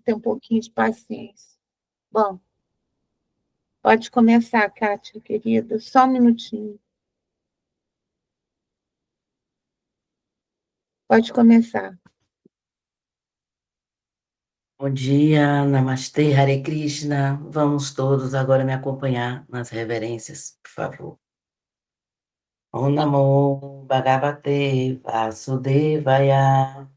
ter um pouquinho de paciência. Bom, pode começar, Kátia, querida. Só um minutinho. Pode começar. Bom dia, Namastê, Hare Krishna. Vamos todos agora me acompanhar nas reverências, por favor. Om Namo Bhagavate Vasudevaya.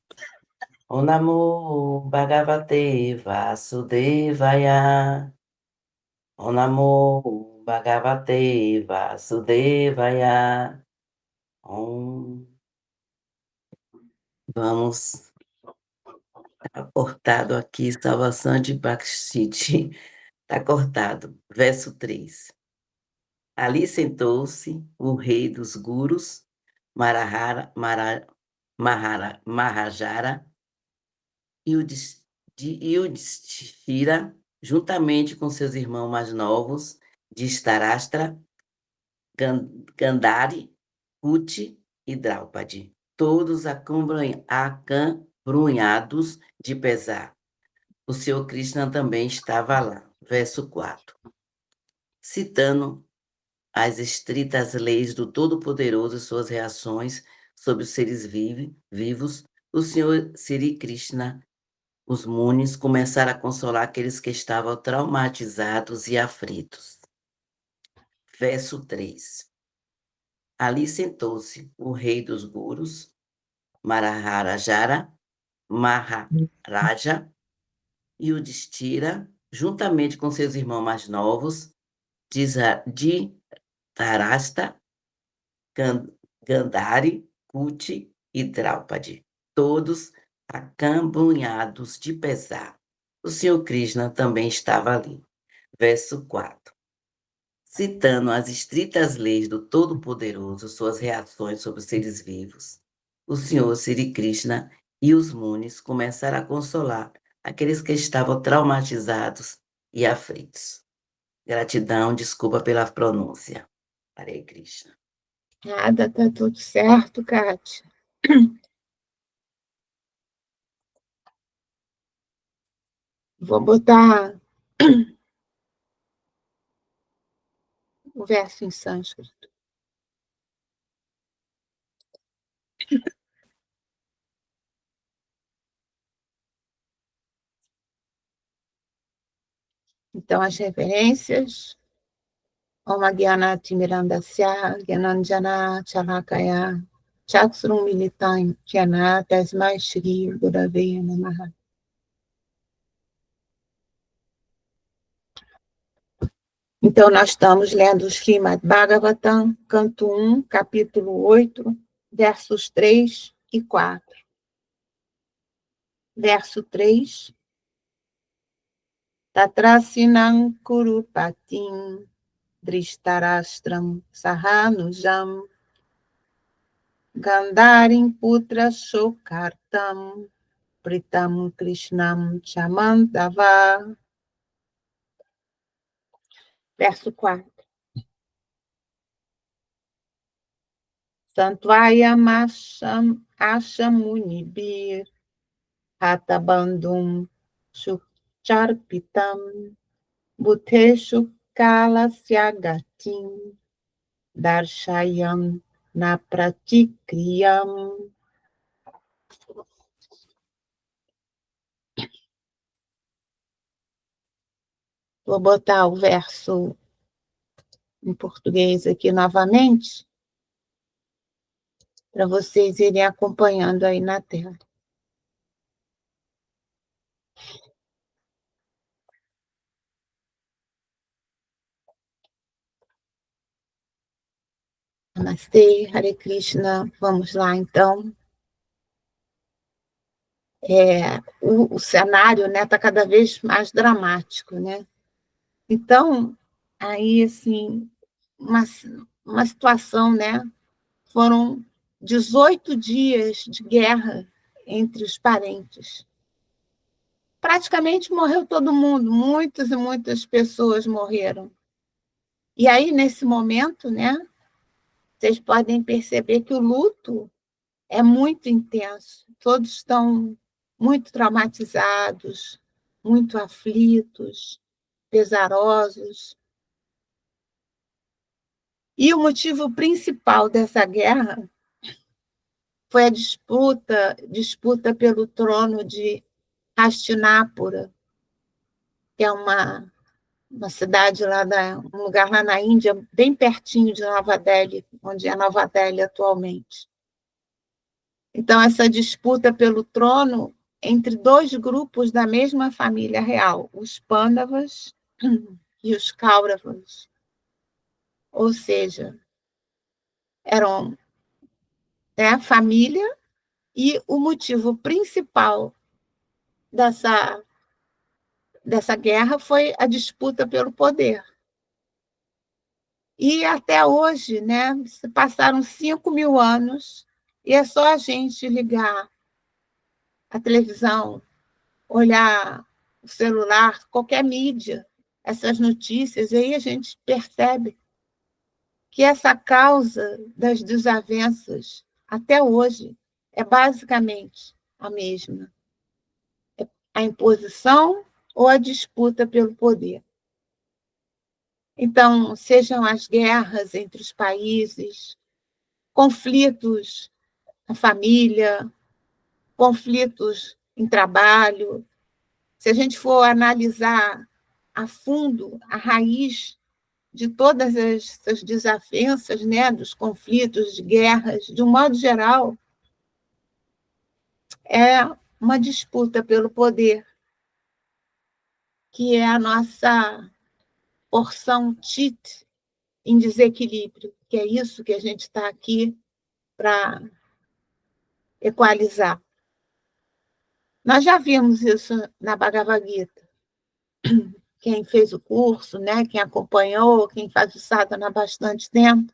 Om Namo Bhagavate Vasudevaya. Om Namo Bhagavate Vasudevaya. Om. Vamos. Está cortado aqui, salvação de Bakshit. Está cortado. Verso 3. Ali sentou-se o rei dos Gurus, Mahajara, e o Yudhishthira, juntamente com seus irmãos mais novos, Dhritarashtra, Gandhari, Kuti e Draupadi, todos acabrunhados de pesar. O Senhor Krishna também estava lá. Verso 4. Citando as estritas leis do Todo-Poderoso e suas reações sobre os seres vivos, o Senhor Sri Krishna, os Munis, começaram a consolar aqueles que estavam traumatizados e aflitos. Verso 3. Ali sentou-se o rei dos Gurus, Maharaja, e o Dhritarashtra, juntamente com seus irmãos mais novos, Dhritarashtra, Gandhari, Kuti e Draupadi, todos acambunhados de pesar. O Senhor Krishna também estava ali. Verso 4. Citando as estritas leis do Todo-Poderoso, suas reações sobre os seres vivos, o Senhor Sri Krishna e os Munis começaram a consolar aqueles que estavam traumatizados e aflitos. Gratidão, desculpa pela pronúncia. Hare Krishna. Nada, tá tudo certo, Kátia. Vou botar o verso em sânscrito. Então, as referências. Om Gyanati Mirandasya Gyananjana Chalakaya Chaksurum Militam Jana Tasmai Shri Gurave Namaha. Então, nós estamos lendo o Srimad Bhagavatam, canto 1, capítulo 8, versos 3 e 4. Verso 3. Tatrasinam Kurupatim Dhritarashtram Sahanujam Gandharim Putra Shokartam Pritam Krishnam Chamantava. Verso 4. Santvaya Masham Ashamunibir Hatabandum Shukcharpitam Bhuteshu Kalasyagatim Darshayam Napratikriyam. Vou botar o verso em português aqui novamente, para vocês irem acompanhando aí na tela. Namastê, Hare Krishna. Vamos lá, então. O cenário, né, está cada vez mais dramático, né? Então, aí, assim, uma situação, né? Foram 18 dias de guerra entre os parentes. Praticamente morreu todo mundo, muitas e muitas pessoas morreram. E aí, nesse momento, né, vocês podem perceber que o luto é muito intenso. Todos estão muito traumatizados, muito aflitos, pesarosos. E o motivo principal dessa guerra foi a disputa pelo trono de Hastinapura, que é uma cidade um lugar lá na Índia, bem pertinho de Nova Delhi, onde é Nova Delhi atualmente. Então, essa disputa pelo trono entre dois grupos da mesma família real, os Pandavas e os Kauravas. Ou seja, eram a família, e o motivo principal dessa guerra foi a disputa pelo poder. E até hoje, né, passaram 5.000 anos, e é só a gente ligar a televisão, olhar o celular, qualquer mídia, essas notícias, e aí a gente percebe que essa causa das desavenças, até hoje, é basicamente a mesma. É a imposição ou a disputa pelo poder. Então, sejam as guerras entre os países, conflitos na família, conflitos em trabalho. Se a gente for analisar a fundo a raiz de todas essas desavenças, né, dos conflitos, de guerras, de um modo geral, é uma disputa pelo poder, que é a nossa porção tit em desequilíbrio, que é isso que a gente está aqui para equalizar. Nós já vimos isso na Bhagavad Gita. Quem fez o curso, né, quem acompanhou, quem faz o sadhana há bastante tempo,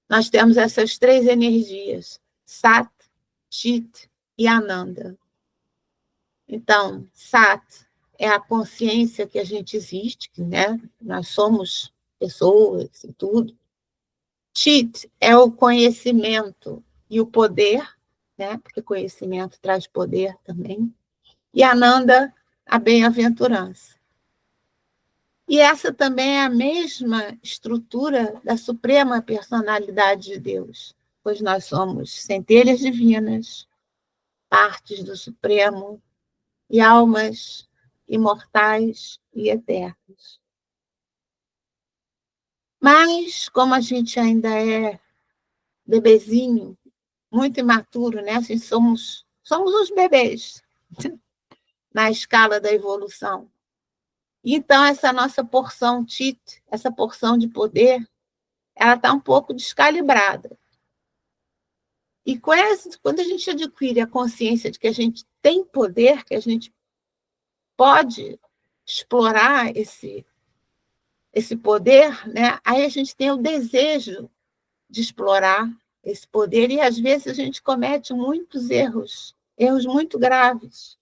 nós temos essas 3 energias, Sat, Chit e Ananda. Então, Sat é a consciência que a gente existe, né? Nós somos pessoas e tudo. Chit é o conhecimento e o poder, né? Porque conhecimento traz poder também. E Ananda, a bem-aventurança. E essa também é a mesma estrutura da suprema personalidade de Deus, pois nós somos centelhas divinas, partes do Supremo e almas imortais e eternas. Mas, como a gente ainda é bebezinho, muito imaturo, né? Assim, somos os bebês na escala da evolução. Então, essa nossa porção Tit, essa porção de poder, ela está um pouco descalibrada. E quando a gente adquire a consciência de que a gente tem poder, que a gente pode explorar esse poder, né? Aí a gente tem o desejo de explorar esse poder, e às vezes a gente comete muitos erros muito graves.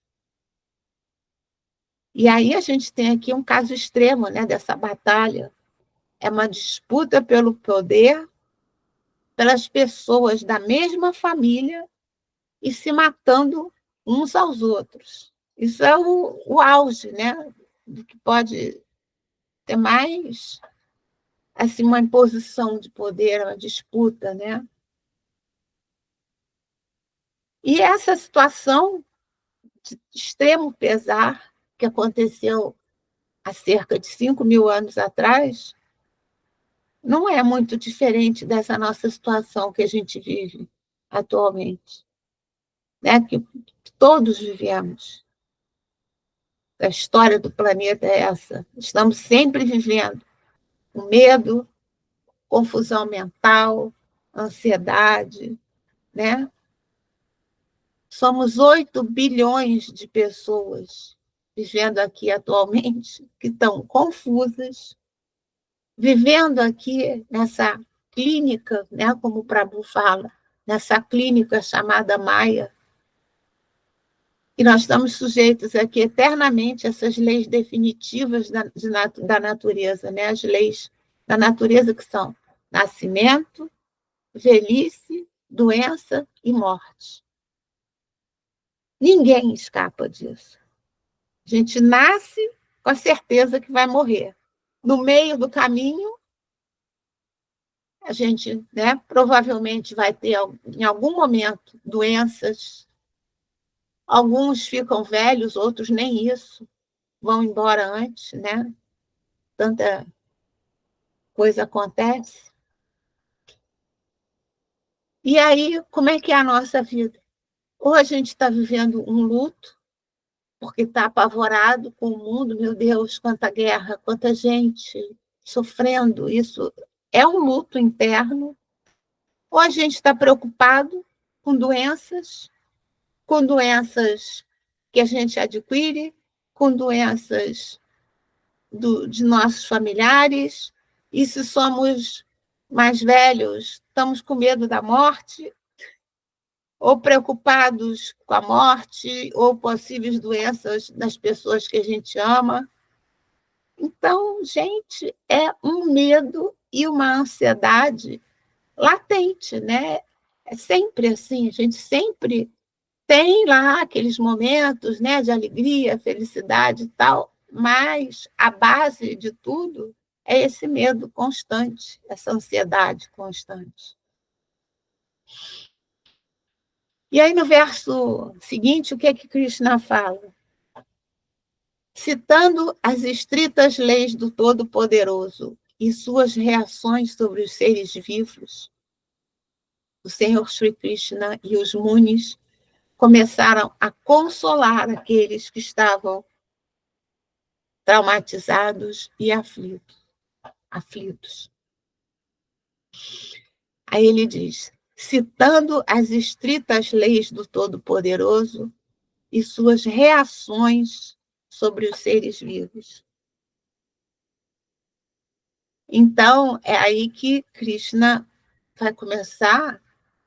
E aí a gente tem aqui um caso extremo, né, dessa batalha. É uma disputa pelo poder, pelas pessoas da mesma família e se matando uns aos outros. Isso é o auge, né, do que pode ter mais, assim, uma imposição de poder, uma disputa, né? E essa situação de extremo pesar que aconteceu há cerca de 5.000 anos atrás não é muito diferente dessa nossa situação que a gente vive atualmente, né? Que todos vivemos. A história do planeta é essa. Estamos sempre vivendo com medo, confusão mental, ansiedade, né? Somos 8 bilhões de pessoas vivendo aqui atualmente que estão confusas, vivendo aqui nessa clínica, né, como o Prabhu fala, nessa clínica chamada Maia, e nós estamos sujeitos aqui eternamente a essas leis definitivas da natureza, né, as leis da natureza que são nascimento, velhice, doença e morte. Ninguém escapa disso. A gente nasce com a certeza que vai morrer. No meio do caminho, a gente, né, provavelmente vai ter, em algum momento, doenças. Alguns ficam velhos, outros nem isso, vão embora antes, né? Tanta coisa acontece. E aí, como é que é a nossa vida? Ou a gente está vivendo um luto, porque está apavorado com o mundo, meu Deus, quanta guerra, quanta gente sofrendo, isso é um luto interno. Ou a gente está preocupado com doenças que a gente adquire, com doenças de nossos familiares, e se somos mais velhos, estamos com medo da morte, ou preocupados com a morte, ou possíveis doenças das pessoas que a gente ama. Então, gente, é um medo e uma ansiedade latente, né? É sempre assim, a gente sempre tem lá aqueles momentos, né, de alegria, felicidade e tal, mas a base de tudo é esse medo constante, essa ansiedade constante. E aí, no verso seguinte, o que é que Krishna fala? Citando as estritas leis do Todo-Poderoso e suas reações sobre os seres vivos, o Senhor Sri Krishna e os Munis começaram a consolar aqueles que estavam traumatizados e aflitos. Aí ele diz, citando as estritas leis do Todo-Poderoso e suas reações sobre os seres vivos. Então, é aí que Krishna vai começar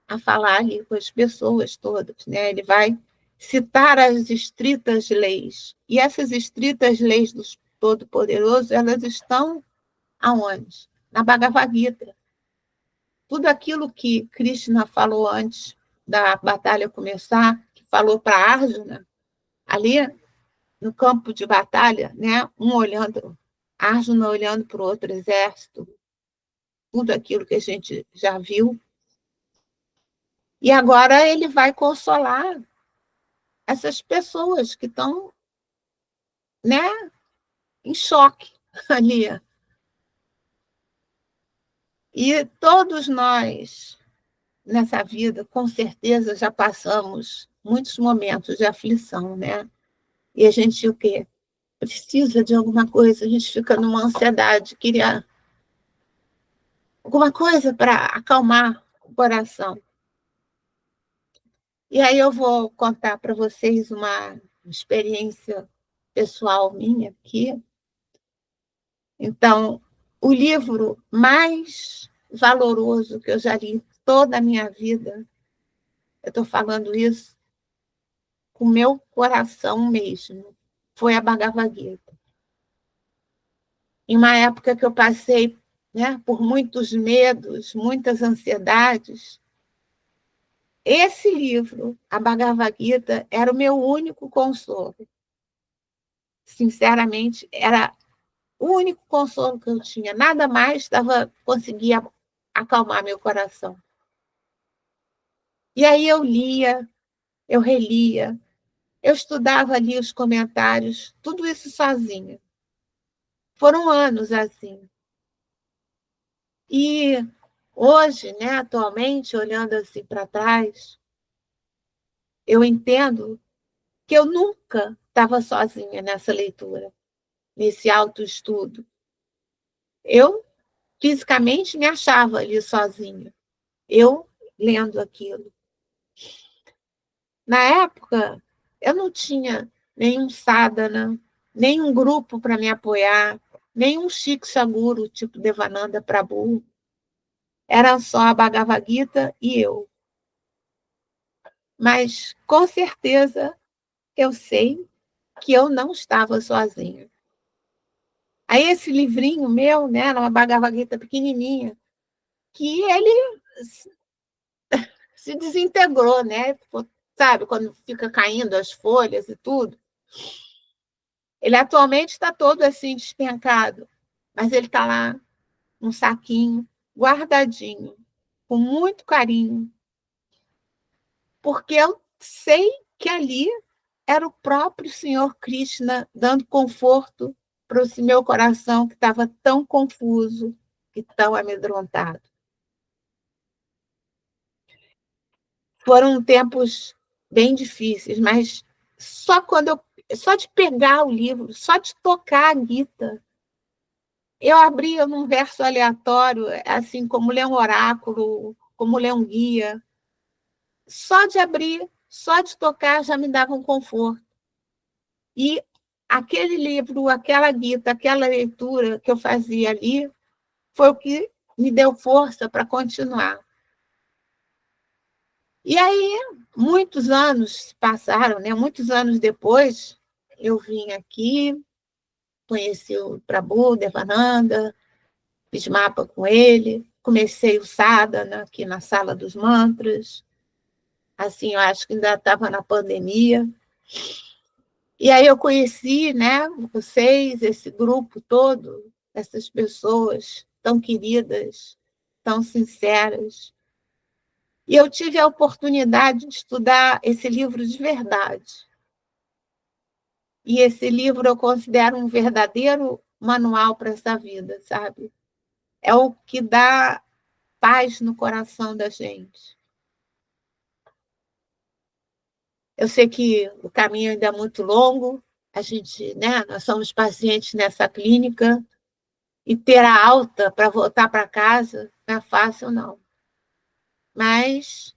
a falar ali com as pessoas todas, né? Ele vai citar as estritas leis. E essas estritas leis do Todo-Poderoso, elas estão aonde? Na Bhagavad Gita. Tudo aquilo que Krishna falou antes da batalha começar, que falou para Arjuna, ali no campo de batalha, né? Um olhando, Arjuna olhando para o outro exército, tudo aquilo que a gente já viu. E agora ele vai consolar essas pessoas que estão, né, em choque ali. E todos nós, nessa vida, com certeza, já passamos muitos momentos de aflição, né? E a gente, o quê? Precisa de alguma coisa, a gente fica numa ansiedade, queria alguma coisa para acalmar o coração. E aí eu vou contar para vocês uma experiência pessoal minha aqui. Então, o livro mais valoroso que eu já li toda a minha vida, eu estou falando isso com o meu coração mesmo, foi a Bhagavad Gita. Em uma época que eu passei, né, por muitos medos, muitas ansiedades, esse livro, a Bhagavad Gita, era o meu único consolo. Sinceramente, era o único consolo que eu tinha. Nada mais conseguia acalmar meu coração. E aí eu lia, eu relia, eu estudava ali os comentários, tudo isso sozinha. Foram anos assim. E hoje, né, atualmente, olhando assim para trás, eu entendo que eu nunca estava sozinha nessa leitura, nesse autoestudo. Eu fisicamente me achava ali sozinha, eu lendo aquilo. Na época, eu não tinha nenhum sadhana, nenhum grupo para me apoiar, nenhum Shiksha Guru, tipo Devananda Prabhu. Era só a Bhagavad Gita e eu. Mas, com certeza, eu sei que eu não estava sozinha. Aí esse livrinho meu, né, uma Bhagavad Gita pequenininha, que ele se desintegrou, né? Sabe, quando fica caindo as folhas e tudo. Ele atualmente está todo assim despencado, mas ele está lá num saquinho, guardadinho, com muito carinho, porque eu sei que ali era o próprio Senhor Krishna dando conforto para esse meu coração que estava tão confuso e tão amedrontado. Foram tempos bem difíceis, mas só de pegar o livro, só de tocar a Gita, eu abria num verso aleatório, assim como ler um oráculo, como ler um guia. Só de abrir, só de tocar já me dava um conforto. E aquele livro, aquela Gita, aquela leitura que eu fazia ali, foi o que me deu força para continuar. E aí, muitos anos passaram, né? Muitos anos depois, eu vim aqui, conheci o Prabhu, Devananda, fiz mapa com ele, comecei o sadhana aqui na sala dos mantras, assim, eu acho que ainda estava na pandemia. E aí eu conheci, né, vocês, esse grupo todo, essas pessoas tão queridas, tão sinceras. E eu tive a oportunidade de estudar esse livro de verdade. E esse livro eu considero um verdadeiro manual para essa vida, sabe? É o que dá paz no coração da gente. Eu sei que o caminho ainda é muito longo, a gente, né, nós somos pacientes nessa clínica, e ter a alta para voltar para casa não é fácil, não. Mas,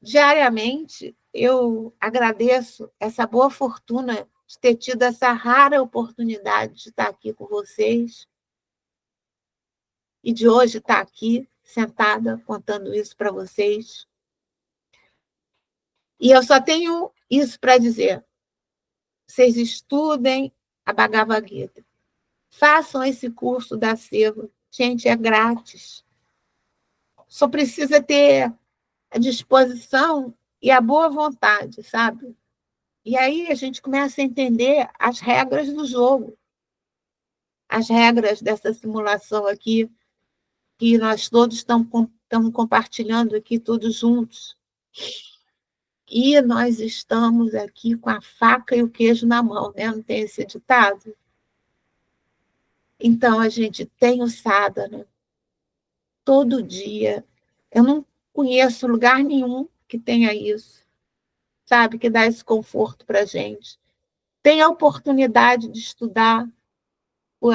diariamente, eu agradeço essa boa fortuna de ter tido essa rara oportunidade de estar aqui com vocês e de hoje estar aqui, sentada, contando isso para vocês. E eu só tenho isso para dizer. Vocês estudem a Bhagavad Gita. Façam esse curso da Seva. Gente, é grátis. Só precisa ter a disposição e a boa vontade, sabe? E aí a gente começa a entender as regras do jogo, as regras dessa simulação aqui, que nós todos estamos compartilhando aqui todos juntos. E nós estamos aqui com a faca e o queijo na mão, né? Não tem esse ditado? Então, a gente tem o sadhana todo dia. Eu não conheço lugar nenhum que tenha isso, sabe? Que dá esse conforto para a gente. Tem a oportunidade de estudar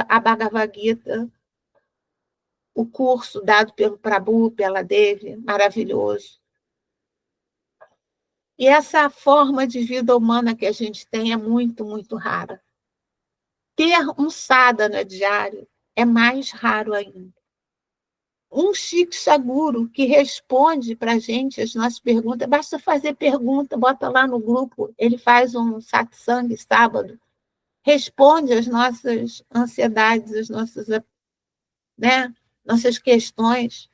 a Bhagavad Gita, o curso dado pelo Prabhu, pela Devi, maravilhoso. E essa forma de vida humana que a gente tem é muito, muito rara. Ter um sadhana diário é mais raro ainda. Um Shiksha Guru que responde para a gente as nossas perguntas, basta fazer pergunta, bota lá no grupo, ele faz um satsang sábado, responde às nossas ansiedades, às nossas, né, nossas questões.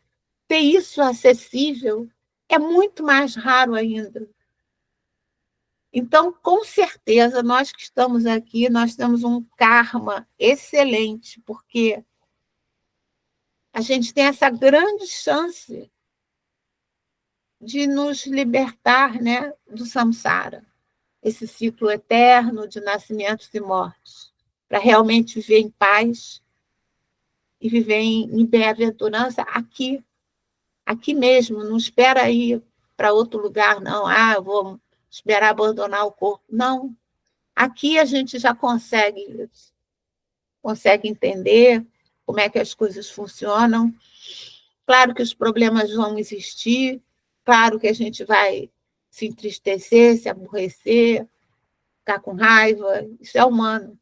Ter isso acessível é muito mais raro ainda. Então, com certeza, nós que estamos aqui, nós temos um karma excelente, porque a gente tem essa grande chance de nos libertar, né, do samsara, esse ciclo eterno de nascimentos e mortes, para realmente viver em paz e viver em bem-aventurança aqui mesmo, não espera ir para outro lugar, não. Ah, eu vou esperar abandonar o corpo. Não. Aqui a gente já consegue isso, consegue entender como é que as coisas funcionam. Claro que os problemas vão existir, claro que a gente vai se entristecer, se aborrecer, ficar com raiva, isso é humano.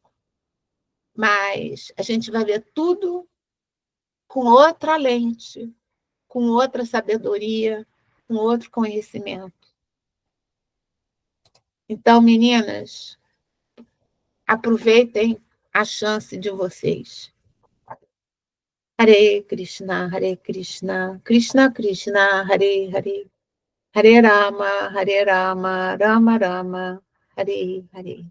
Mas a gente vai ver tudo com outra lente, com outra sabedoria, com outro conhecimento. Então, meninas, aproveitem a chance de vocês. Hare Krishna, Krishna Krishna, Hare Hare, Hare Rama, Rama Rama, Hare Hare.